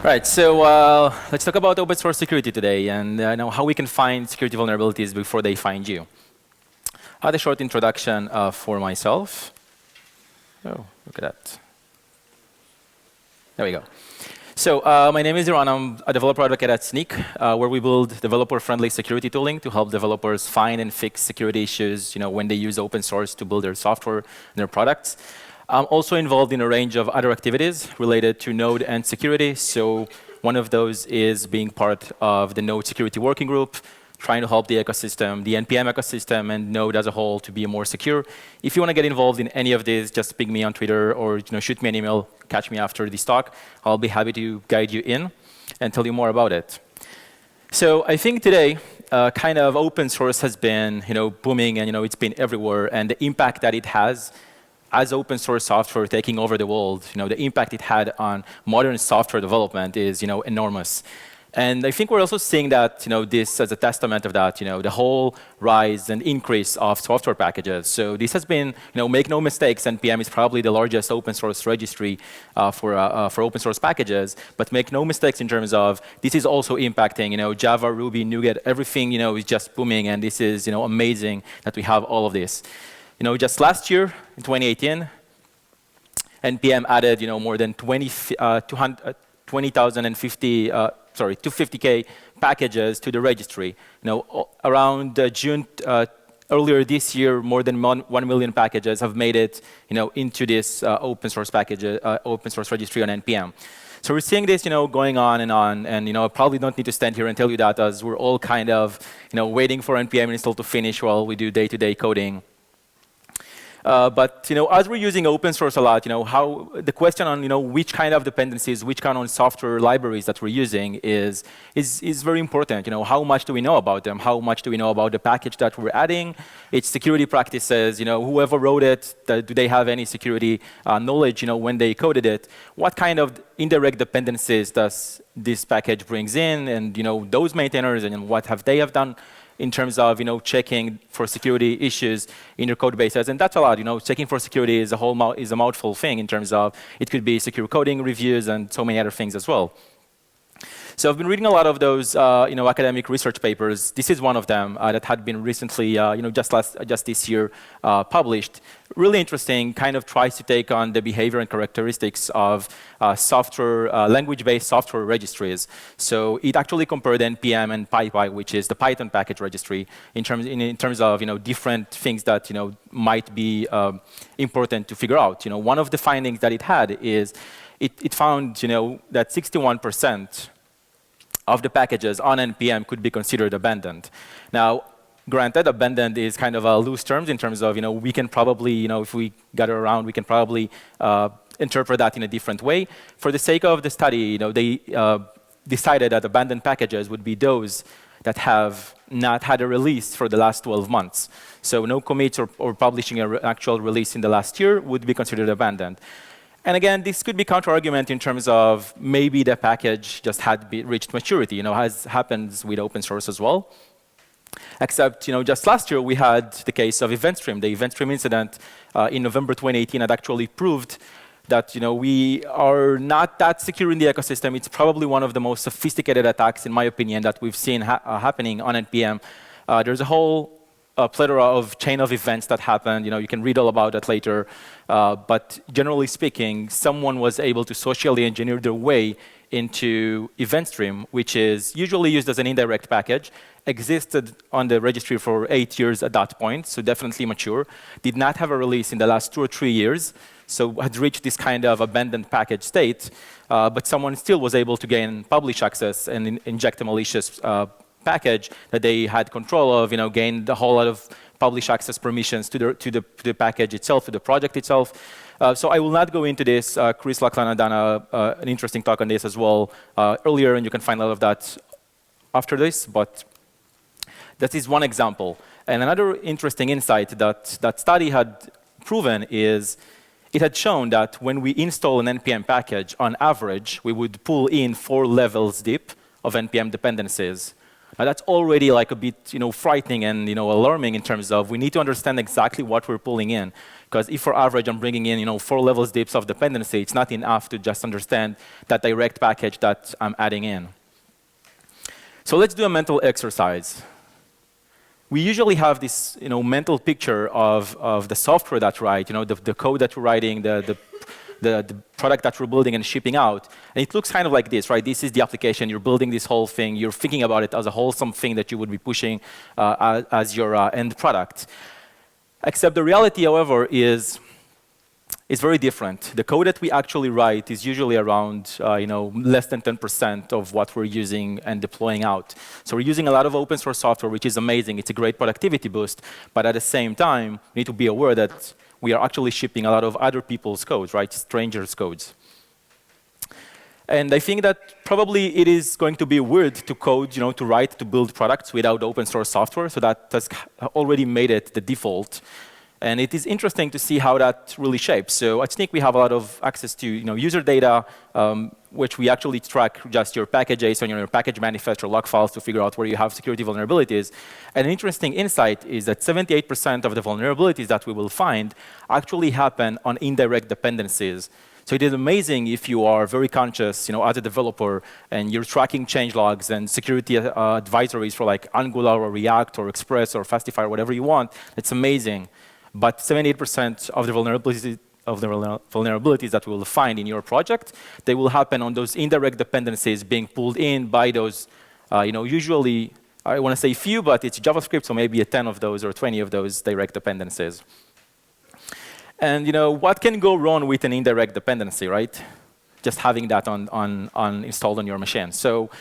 Right, so let's talk about open source security today and how we can find security vulnerabilities before they find you. I had a short introduction for myself. Oh, look at that. There we go. So my name is Liran. I'm a developer advocate at Snyk, where we build developer-friendly security tooling to help developers find and fix security issues when they use open source to build their software and their products. I'm also involved in a range of other activities related to Node and security. So one of those is being part of the Node security working group, trying to help the ecosystem, the NPM ecosystem, and Node as a whole to be more secure. If you want to get involved in any of this, just ping me on Twitter or shoot me an email, catch me after this talk. I'll be happy to guide you in and tell you more about it. So I think today, kind of open source has been booming, and it's been everywhere, and the impact that it has as open source software taking over the world, the impact it had on modern software development is, enormous. And I think we're also seeing that, this as a testament of that, the whole rise and increase of software packages. So this has been, make no mistakes, NPM is probably the largest open source registry for open source packages. But make no mistakes in terms of this is also impacting, Java, Ruby, NuGet, everything, is just booming, and this is, amazing that we have all of this. Just last year, in 2018, NPM added, more than 250K packages to the registry. Around June, earlier this year, more than 1 million packages have made it, into this open source registry on NPM. So we're seeing this, going on, and I probably don't need to stand here and tell you that, as we're all kind of, waiting for NPM install to finish while we do day-to-day coding. But as we're using open source a lot, how the question on which kind of dependencies, which kind of software libraries that we're using is very important. How much do we know about them? How much do we know about the package that we're adding? Its security practices. Whoever wrote it, do they have any security knowledge? When they coded it, what kind of indirect dependencies does this package brings in? And those maintainers, and what have they done in terms of checking for security issues in your code bases. And that's a lot. Checking for security is a mouthful thing in terms of it could be secure coding reviews and so many other things as well. So I've been reading a lot of those academic research papers. This is one of them that had been recently just this year published. Really interesting, kind of tries to take on the behavior and characteristics of software language-based software registries. So it actually compared NPM and PyPy, which is the Python package registry, in terms of different things that might be important to figure out. One of the findings that it had is it found that 61% of the packages on NPM could be considered abandoned. Now, granted, abandoned is kind of a loose term in terms of, we can probably, if we gather around, we can probably interpret that in a different way. For the sake of the study, they decided that abandoned packages would be those that have not had a release for the last 12 months. So no commits or publishing an actual release in the last year would be considered abandoned. And again, this could be counter-argument in terms of maybe the package just had reached maturity, as happens with open source as well. Except, just last year we had the case of event stream. The event stream incident in November 2018 had actually proved that we are not that secure in the ecosystem. It's probably one of the most sophisticated attacks, in my opinion, that we've seen happening on NPM. There's a whole plethora of chain of events that happened. You can read all about that later. But generally speaking, someone was able to socially engineer their way into event stream, which is usually used as an indirect package, existed on the registry for 8 years at that point, so definitely mature, did not have a release in the last 2 or 3 years, so had reached this kind of abandoned package state, but someone still was able to gain publish access and inject a malicious package that they had control of, gained a whole lot of publish access permissions to the package itself, to the project itself. So I will not go into this. Chris Lachlan had done an interesting talk on this as well earlier, and you can find a lot of that after this. But that is one example. And another interesting insight that study had proven is it had shown that when we install an NPM package, on average, we would pull in 4 levels deep of NPM dependencies. That's already like a bit frightening and alarming in terms of we need to understand exactly what we're pulling in. Because if for average I'm bringing in 4 levels deep of dependency, it's not enough to just understand that direct package that I'm adding in. So let's do a mental exercise. We usually have this mental picture of the software that we write, the code that we're writing, the product that we're building and shipping out. And it looks kind of like this, right? This is the application. You're building this whole thing. You're thinking about it as a wholesome thing that you would be pushing as your end product. Except the reality, however, is very different. The code that we actually write is usually around less than 10% of what we're using and deploying out. So we're using a lot of open source software, which is amazing. It's a great productivity boost. But at the same time, we need to be aware that we are actually shipping a lot of other people's codes, right? Strangers' codes. And I think that probably it is going to be weird to code, to write, to build products without open source software. So that has already made it the default. And it is interesting to see how that really shapes. So at Snyk, we have a lot of access to user data, which we actually track just your package JSON, your package manifest or log files to figure out where you have security vulnerabilities. And an interesting insight is that 78% of the vulnerabilities that we will find actually happen on indirect dependencies. So it is amazing if you are very conscious, as a developer, and you're tracking change logs and security advisories for like Angular or React or Express or Fastify or whatever you want. It's amazing. But 78% of the vulnerabilities that we will find in your project, they will happen on those indirect dependencies being pulled in by those, usually, I want to say few, but it's JavaScript, so maybe 10 of those or 20 of those direct dependencies. And what can go wrong with an indirect dependency, right? Just having that installed on your machine. So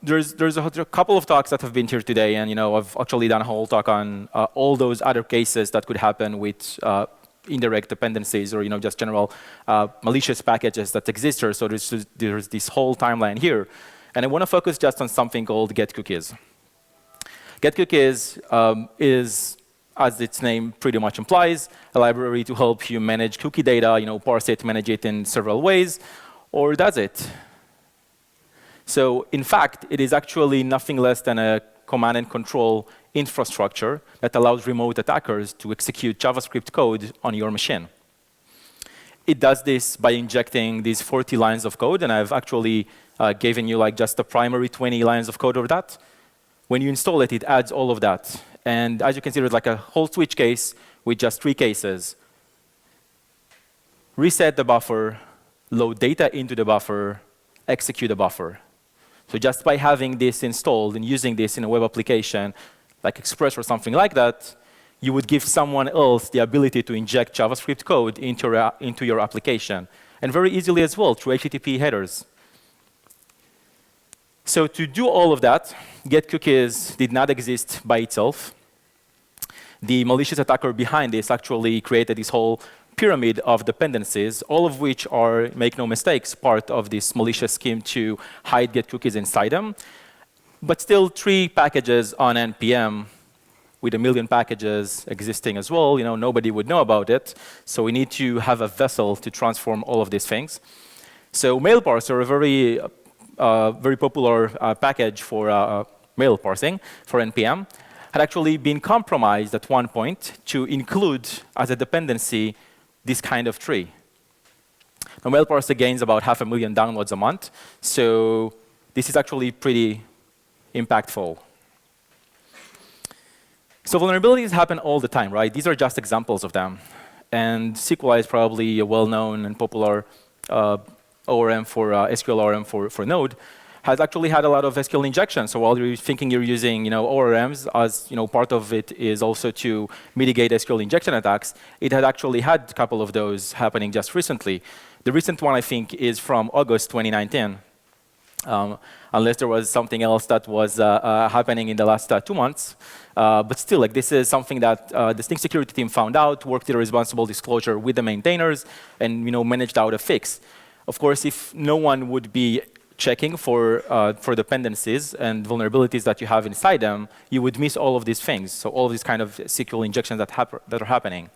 there's a couple of talks that have been here today, and I've actually done a whole talk on all those other cases that could happen with indirect dependencies or just general malicious packages that exist here. So there's this whole timeline here, and I want to focus just on something called get cookies. Get cookies is, as its name pretty much implies, a library to help you manage cookie data, parse it, manage it in several ways, or does it? So in fact, it is actually nothing less than a command and control infrastructure that allows remote attackers to execute JavaScript code on your machine. It does this by injecting these 40 lines of code, and I've actually given you like just the primary 20 lines of code of that. When you install it, it adds all of that. And as you can see, there's like a whole switch case with just 3 cases. Reset the buffer, load data into the buffer, execute the buffer. So just by having this installed and using this in a web application, like Express or something like that, you would give someone else the ability to inject JavaScript code into your application. And very easily as well, through HTTP headers. So to do all of that, get cookies did not exist by itself. The malicious attacker behind this actually created this whole pyramid of dependencies, all of which are, make no mistakes, part of this malicious scheme to hide get cookies inside them. But still 3 packages on NPM with 1 million packages existing as well, nobody would know about it. So we need to have a vessel to transform all of these things. So mail parser, a very popular package for mail parsing for NPM, had actually been compromised at one point to include as a dependency this kind of tree. Now, mail parser gains about 500,000 downloads a month, so this is actually pretty impactful. So vulnerabilities happen all the time, right? These are just examples of them. And SQLite is probably a well-known and popular ORM for SQL ORM for Node, has actually had a lot of SQL injection. So while you're thinking you're using ORMs, as part of it is also to mitigate SQL injection attacks, it had actually had a couple of those happening just recently. The recent one, I think, is from August 2019. Unless there was something else that was happening in the last 2 months. But still, this is something that the Snyk security team found out, worked in a responsible disclosure with the maintainers, and managed out a fix. Of course, if no one would be checking for dependencies and vulnerabilities that you have inside them, you would miss all of these things. So all of these kind of SQL injections that are happening.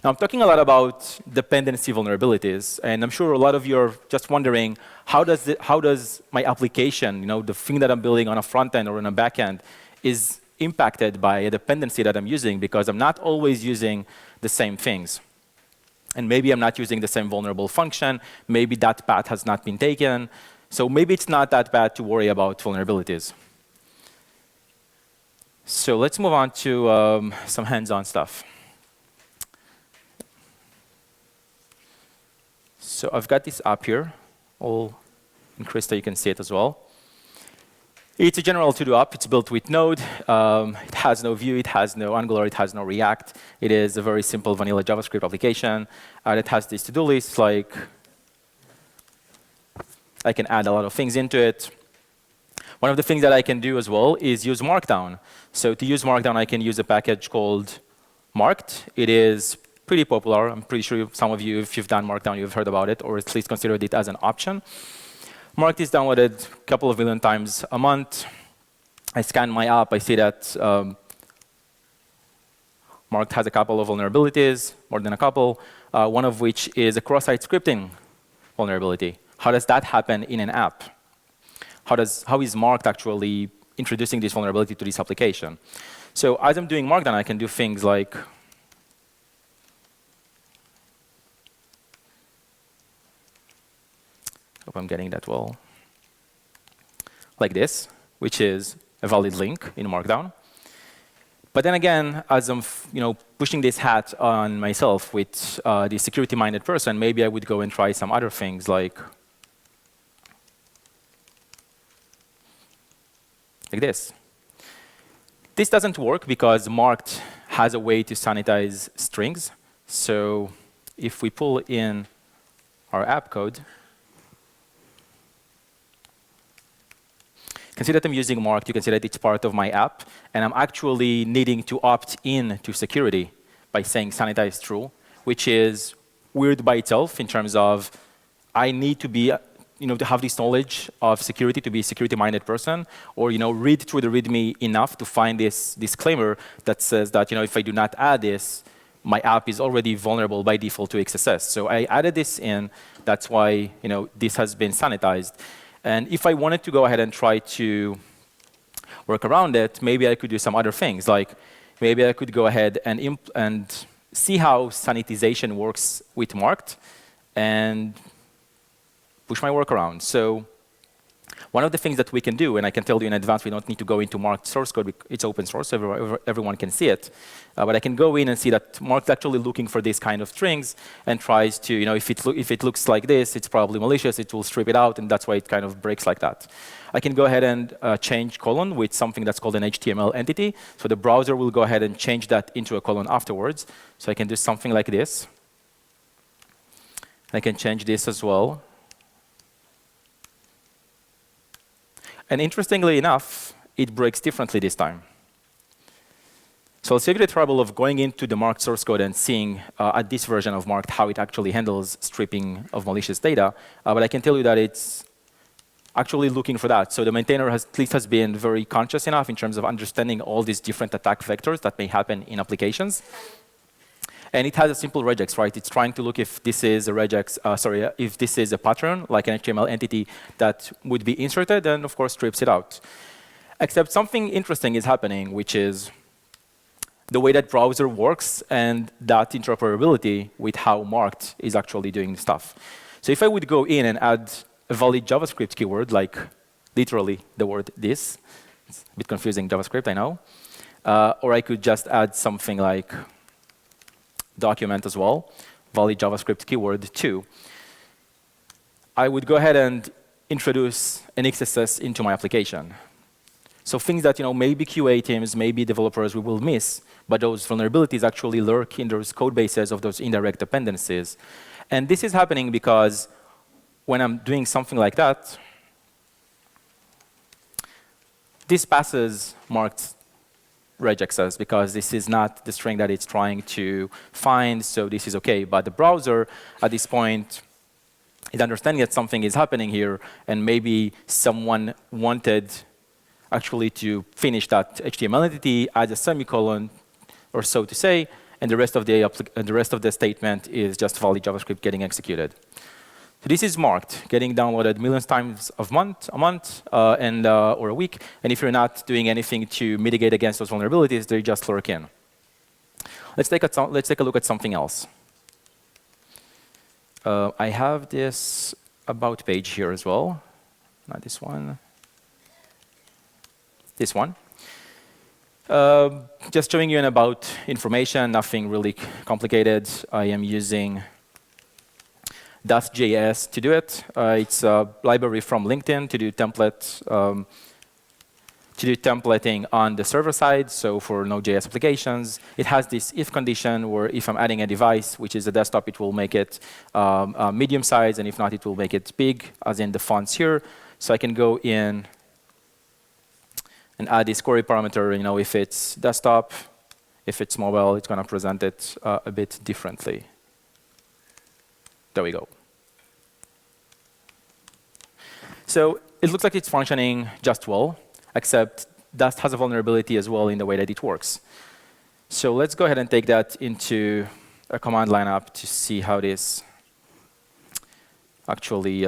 Now, I'm talking a lot about dependency vulnerabilities, and I'm sure a lot of you are just wondering, how does my application, the thing that I'm building on a front end or on a back end, is impacted by a dependency that I'm using, because I'm not always using the same things. And maybe I'm not using the same vulnerable function. Maybe that path has not been taken. So maybe it's not that bad to worry about vulnerabilities. So let's move on to some hands-on stuff. So I've got this app here, all in Krista, you can see it as well. It's a general to-do app. It's built with Node. It has no Vue. It has no Angular. It has no React. It is a very simple vanilla JavaScript application. It has these to-do lists. Like, I can add a lot of things into it. One of the things that I can do as well is use Markdown. So to use Markdown, I can use a package called Marked. It is pretty popular. I'm pretty sure some of you, if you've done Markdown, you've heard about it, or at least considered it as an option. Marked is downloaded a couple of million times a month. I scan my app. I see that Marked has a couple of vulnerabilities, more than a couple, one of which is a cross-site scripting vulnerability. How does that happen in an app? How is Marked actually introducing this vulnerability to this application? So as I'm doing Markdown, I can do things like hope I'm getting that well. Like this, which is a valid link in Markdown. But then again, as I'm pushing this hat on myself with the security-minded person, maybe I would go and try some other things like this. This doesn't work because Marked has a way to sanitize strings. So if we pull in our app code, you can see that I'm using Marked. You can see that it's part of my app. And I'm actually needing to opt in to security by saying sanitize true, which is weird by itself in terms of I need to be, to have this knowledge of security, to be a security-minded person, or read through the README enough to find this disclaimer that says that if I do not add this, my app is already vulnerable by default to XSS. So I added this in. That's why this has been sanitized. And if I wanted to go ahead and try to work around it, maybe I could do some other things. Like maybe I could go ahead and see how sanitization works with Marked and push my workaround. So one of the things that we can do, and I can tell you in advance, we don't need to go into Marked source code. It's open source, so everyone can see it. But I can go in and see that Marked is actually looking for this kind of strings and tries to, if it looks like this, it's probably malicious. It will strip it out, and that's why it kind of breaks like that. I can go ahead and change colon with something that's called an HTML entity. So the browser will go ahead and change that into a colon afterwards. So I can do something like this. I can change this as well. And interestingly enough, it breaks differently this time. So I'll save you the trouble of going into the Marked source code and seeing at this version of Marked how it actually handles stripping of malicious data. But I can tell you that it's actually looking for that. So the maintainer at least has been very conscious enough in terms of understanding all these different attack vectors that may happen in applications. And it has a simple regex, right? It's trying to look if this is a regex, if this is a pattern, like an HTML entity that would be inserted, and of course strips it out. Except something interesting is happening, which is the way that browser works and that interoperability with how Marked is actually doing stuff. So if I would go in and add a valid JavaScript keyword, like literally the word this, it's a bit confusing JavaScript, I know. Or I could just add something like document as well, valid JavaScript keyword 2. I would go ahead and introduce an XSS into my application. So things that maybe QA teams, maybe developers we will miss, but those vulnerabilities actually lurk in those code bases of those indirect dependencies. And this is happening because when I'm doing something like that, this passes Marked regexes because this is not the string that it's trying to find, so this is OK. But the browser, at this point, is understanding that something is happening here, and maybe someone wanted actually to finish that HTML entity, add a semicolon, or so to say, and the rest of the statement is just valid JavaScript getting executed. So this is marked, getting downloaded millions times a month, or a week. And if you're not doing anything to mitigate against those vulnerabilities, they just lurk in. Let's take a look at something else. I have this about page here as well. Not this one. This one. Just showing you an about information, nothing really complicated. I am using Dust.js to do it. It's a library from LinkedIn to do templating on the server side, so for Node.js applications. It has this if condition where if I'm adding a device, which is a desktop, it will make it medium size, and if not, it will make it big, as in the fonts here. So I can go in and add this query parameter. If it's desktop, if it's mobile, it's going to present it a bit differently. There we go. So it looks like it's functioning just well, except Dust has a vulnerability as well in the way that it works. So let's go ahead and take that into a command line app to see how this actually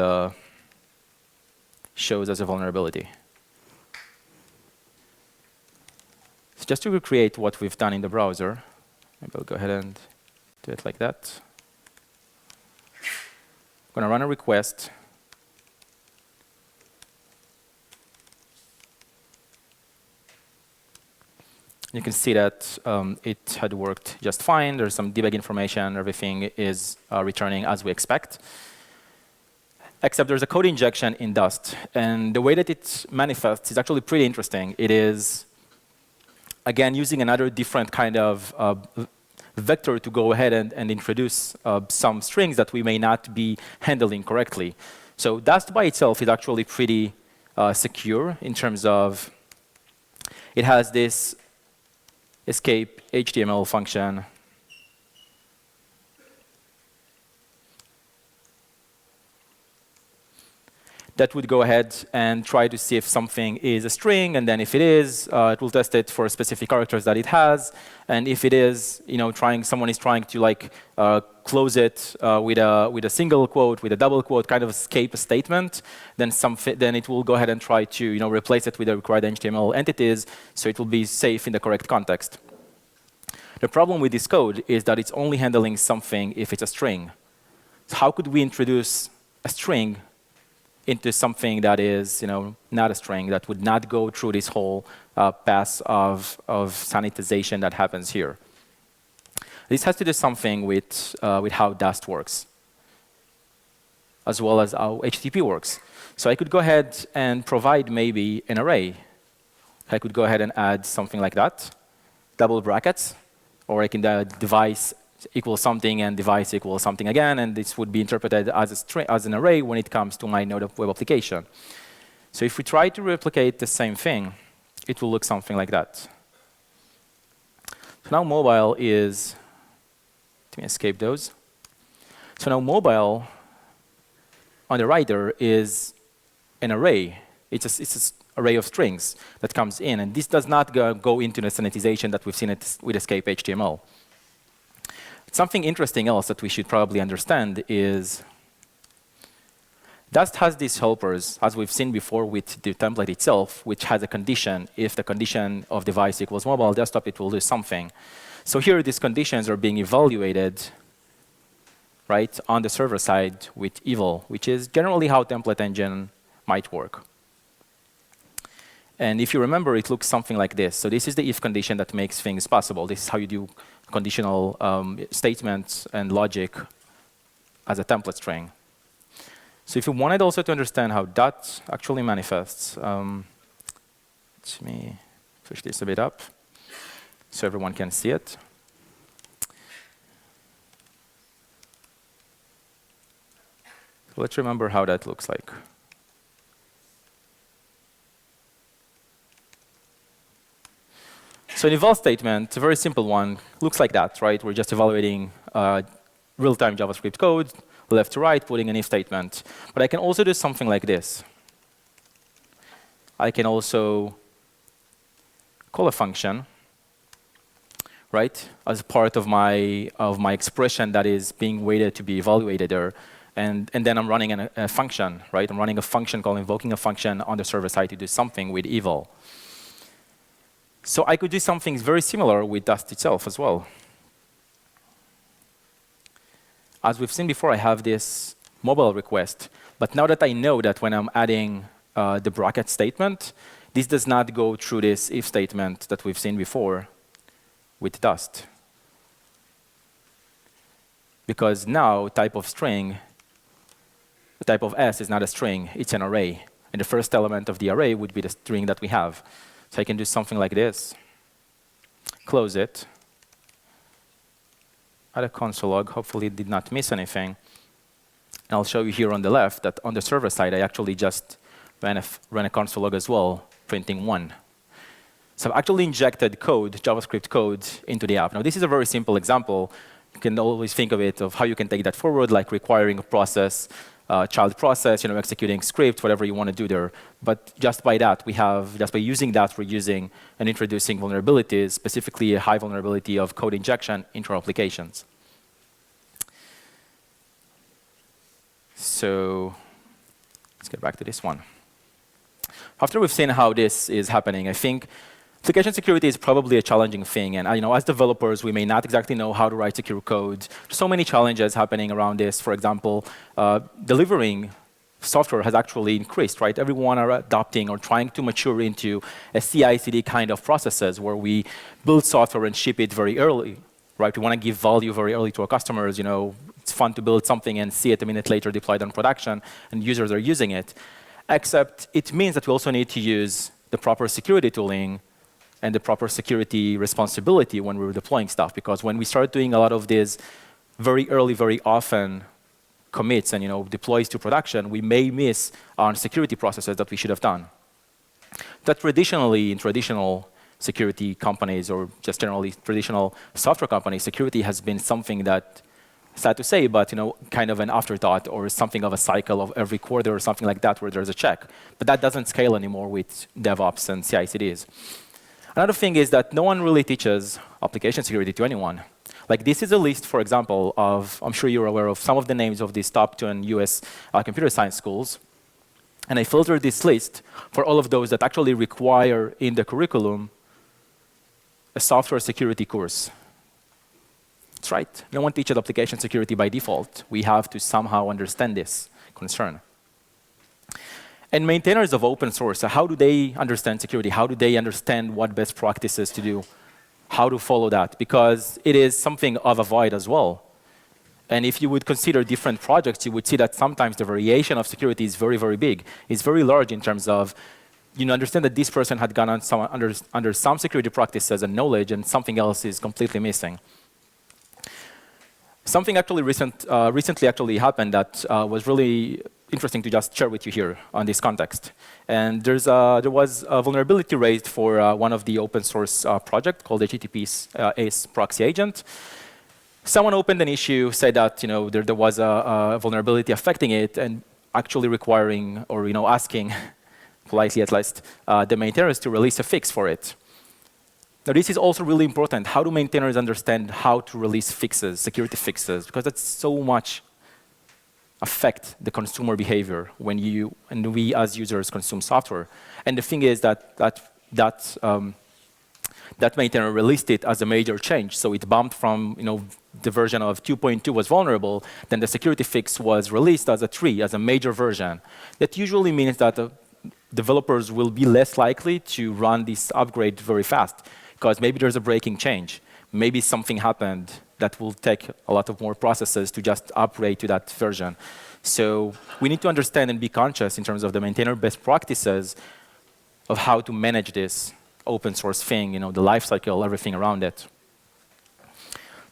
shows as a vulnerability. So just to recreate what we've done in the browser, maybe I'll go ahead and do it like that. I'm going to run a request. You can see that it had worked just fine. There's some debug information. Everything is returning as we expect. Except there's a code injection in Dust. And the way that it manifests is actually pretty interesting. It is, again, using another different kind of vector to go ahead and introduce some strings that we may not be handling correctly. So Dust by itself is actually pretty secure in terms of it has this escape HTML function that would go ahead and try to see if something is a string, and then if it is, it will test it for specific characters that it has. And if it is, someone is trying to close it with a single quote, with a double quote, kind of escape a statement, then it will go ahead and try to replace it with the required HTML entities, so it will be safe in the correct context. The problem with this code is that it's only handling something if it's a string. So how could we introduce a string into something that is not a string, that would not go through this whole pass of sanitization that happens here? This has to do something with how Dust works, as well as how HTTP works. So I could go ahead and provide maybe an array. I could go ahead and add something like that, double brackets, or I can device equals something and device equals something again, and this would be interpreted as an array when it comes to my Node web application. So if we try to replicate the same thing, it will look something like that. So now mobile is, let me escape those. So now mobile on the right there is an array. It's an array of strings that comes in, and this does not go into the sanitization that we've seen it with escape HTML. Something interesting else that we should probably understand is Dust has these helpers, as we've seen before with the template itself, which has a condition. If the condition of device equals mobile desktop, it will do something. So here, these conditions are being evaluated on the server side with eval, which is generally how template engine might work. And if you remember, it looks something like this. So this is the if condition that makes things possible. This is how you do conditional statements and logic as a template string. So if you wanted also to understand how that actually manifests, let me push this a bit up so everyone can see it. So let's remember how that looks like. So an eval statement, a very simple one, looks like that, right? We're just evaluating real-time JavaScript code, left to right, putting an if statement. But I can also do something like this. I can also call a function right? As part of my expression that is being waited to be evaluated there. And then I'm running a function, right? I'm running a function called invoking a function on the server side to do something with eval. So I could do something very similar with Dust itself as well. As we've seen before, I have this mobile request. But now that I know that when I'm adding the bracket statement, this does not go through this if statement that we've seen before with Dust. Because now type of string, the type of S is not a string, it's an array. And the first element of the array would be the string that we have. So I can do something like this. Close it. Add a console log. Hopefully it did not miss anything. And I'll show you here on the left that on the server side, I actually just ran a console log as well, printing 1. So I've actually injected code, JavaScript code, into the app. Now, this is a very simple example. You can always think of it of how you can take that forward, like requiring a process, child process, executing script, whatever you want to do there. But just by that, just by using that, we're using and introducing vulnerabilities, specifically a high vulnerability of code injection into our applications. So let's get back to this one. After we've seen how this is happening, I think application security is probably a challenging thing. And as developers, we may not exactly know how to write secure code. There's so many challenges happening around this. For example, delivering software has actually increased, right? Everyone are adopting or trying to mature into a CI/CD kind of processes where we build software and ship it very early, right? We want to give value very early to our customers. It's fun to build something and see it a minute later deployed on production, and users are using it. Except it means that we also need to use the proper security tooling and the proper security responsibility when we're deploying stuff. Because when we start doing a lot of these very early, very often commits and deploys to production, we may miss on security processes that we should have done. That traditionally, in traditional security companies or just generally traditional software companies, security has been something that, sad to say, but kind of an afterthought or something of a cycle of every quarter or something like that where there's a check. But that doesn't scale anymore with DevOps and CI/CDs. Another thing is that no one really teaches application security to anyone. Like this is a list, for example, of, I'm sure you're aware of some of the names of these top 10 US computer science schools. And I filtered this list for all of those that actually require in the curriculum a software security course. That's right. No one teaches application security by default. We have to somehow understand this concern. And maintainers of open source, so how do they understand security? How do they understand what best practices to do? How to follow that? Because it is something of a void as well. And if you would consider different projects, you would see that sometimes the variation of security is very, very big. It's very large in terms of, understand that this person had gone on under some security practices and knowledge, and something else is completely missing. Something actually recently happened that was really interesting to just share with you here on this context. And there was a vulnerability raised for one of the open source project called HTTP ACE proxy agent. Someone opened an issue, said that there was a vulnerability affecting it, and actually requiring or asking, politely at least, the maintainers to release a fix for it. Now, this is also really important. How do maintainers understand how to release fixes, security fixes? Because that's so much affect the consumer behavior when we as users consume software. And the thing is that maintainer released it as a major change. So it bumped from the version of 2.2 was vulnerable, then the security fix was released as a 3, as a major version. That usually means that developers will be less likely to run this upgrade very fast, because maybe there's a breaking change. Maybe something happened that will take a lot of more processes to just upgrade to that version. So we need to understand and be conscious in terms of the maintainer best practices of how to manage this open source thing, the life cycle, everything around it.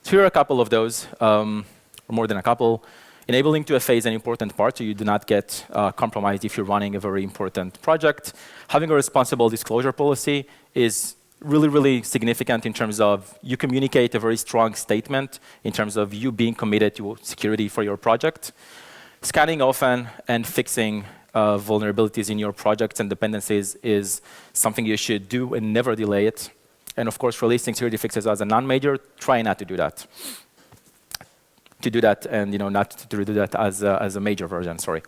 So here are a couple of those, or more than a couple. Enabling 2FA is an important part, so you do not get compromised if you're running a very important project. Having a responsible disclosure policy is really, really significant in terms of you communicate a very strong statement in terms of you being committed to security for your project. Scanning often and fixing vulnerabilities in your projects and dependencies is something you should do and never delay it. And of course, releasing security fixes as a non-major, try not to do that. To do that and not to do that as a major version, sorry.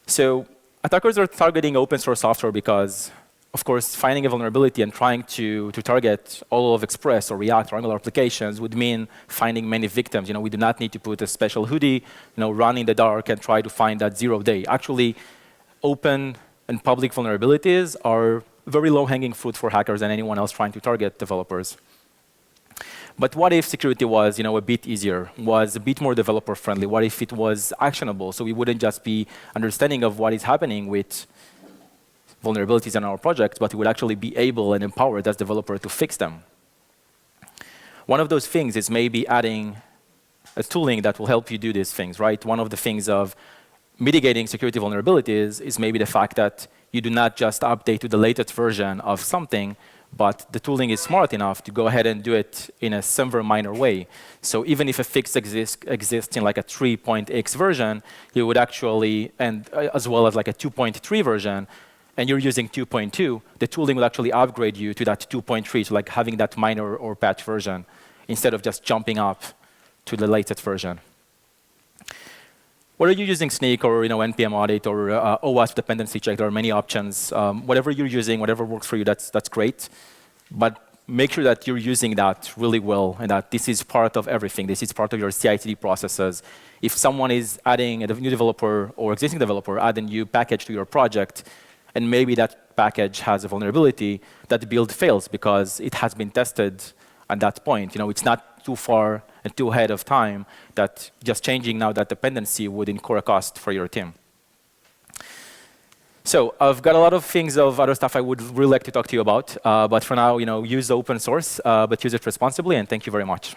So attackers are targeting open source software because, of course, finding a vulnerability and trying to target all of Express or React or Angular applications would mean finding many victims. We do not need to put a special hoodie, run in the dark and try to find that 0 day. Actually, open and public vulnerabilities are very low-hanging fruit for hackers and anyone else trying to target developers. But what if security was, a bit easier, was a bit more developer-friendly? What if it was actionable, so we wouldn't just be understanding of what is happening with vulnerabilities in our project, but we would actually be able and empowered as developer to fix them? One of those things is maybe adding a tooling that will help you do these things, right? One of the things of mitigating security vulnerabilities is maybe the fact that you do not just update to the latest version of something, but the tooling is smart enough to go ahead and do it in a similar minor way. So even if a fix exists in like a 3.x version, you would actually, and as well as like a 2.3 version, and you're using 2.2, the tooling will actually upgrade you to that 2.3, so like having that minor or patch version, instead of just jumping up to the latest version. Whether you're using Snyk or npm audit or OWASP dependency check, there are many options. Whatever you're using, whatever works for you, that's great. But make sure that you're using that really well and that this is part of everything. This is part of your CI/CD processes. If someone is adding a new developer or existing developer, add a new package to your project, and maybe that package has a vulnerability, that build fails because it has been tested at that point. It's not too far and too ahead of time that just changing now that dependency would incur a cost for your team. So I've got a lot of things of other stuff I would really like to talk to you about. But for now, use open source, but use it responsibly. And thank you very much.